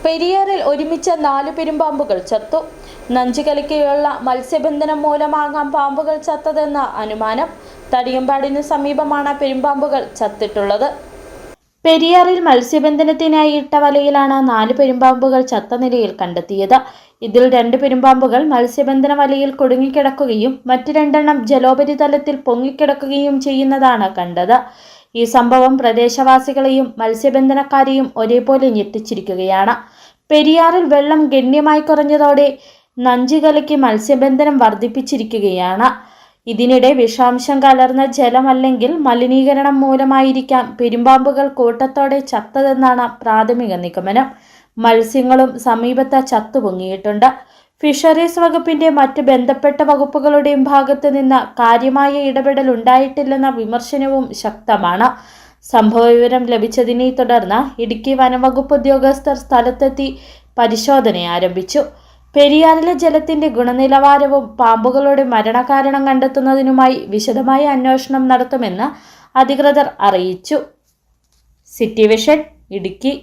പെരിയാറിൽ ഒരുമിച്ച് 4 പെരുമ്പാമ്പുകൾ ചത്തു. നഞ്ചുകലക്കിയുള്ള മത്സ്യബന്ധനം മൂലമാകാം പാമ്പുകൾ ചത്തതെന്ന അനുമാനം. തടിയമ്പാടിന് സമീപമാണ് പെരുമ്പാമ്പുകൾ ചത്തിട്ടുള്ളത്. പെരിയാറിൽ മത്സ്യബന്ധനത്തിനായി ഇട്ട വലയിലാണ് 4 പെരുമ്പാമ്പുകൾ ചത്ത നിലയിൽ കണ്ടെത്തിയത്. ഇതിൽ 2 പെരുമ്പാമ്പുകൾ മത്സ്യബന്ധന വലയിൽ കുടുങ്ങിക്കിടക്കുകയും മറ്റ് 2 എണ്ണം ജലോപരിതലത്തിൽ പൊങ്ങിക്കിടക്കുകയും ചെയ്യുന്നതാണ് കണ്ടത്. ഈ സംഭവം പ്രദേശവാസികളെയും മത്സ്യബന്ധനക്കാരെയും ഒരേപോലെ ഞെട്ടിച്ചിരിക്കുകയാണ്. പെരിയാറിൽ വെള്ളം ഗണ്യമായി കുറഞ്ഞതോടെ നഞ്ചുകലക്കി മത്സ്യബന്ധനം വർദ്ധിപ്പിച്ചിരിക്കുകയാണ്. ഇതിനിടെ വിഷാംശം കലർന്ന ജലം അല്ലെങ്കിൽ മലിനീകരണം മൂലമായിരിക്കാം പെരുമ്പാമ്പുകൾ കൂട്ടത്തോടെ ചത്തതെന്നാണ് പ്രാഥമിക നിഗമനം. മത്സ്യങ്ങളും സമീപത്ത് ചത്തുപൊങ്ങിയിട്ടുണ്ട്. ഫിഷറീസ് വകുപ്പിന്റെ മറ്റ് ബന്ധപ്പെട്ട വകുപ്പുകളുടെയും ഭാഗത്തു നിന്ന് കാര്യമായ ഇടപെടൽ ഉണ്ടായിട്ടില്ലെന്ന വിമർശനവും ശക്തമാണ്. സംഭവവിവരം ലഭിച്ചതിനെ തുടർന്ന് ഇടുക്കി വനംവകുപ്പ് ഉദ്യോഗസ്ഥർ സ്ഥലത്തെത്തി പരിശോധന ആരംഭിച്ചു. പെരിയാറിലെ ജലത്തിന്റെ ഗുണനിലവാരവും പാമ്പുകളുടെ മരണകാരണം കണ്ടെത്തുന്നതിനുമായി വിശദമായ അന്വേഷണം നടത്തുമെന്ന് അധികൃതർ അറിയിച്ചു. City vision, Idukki.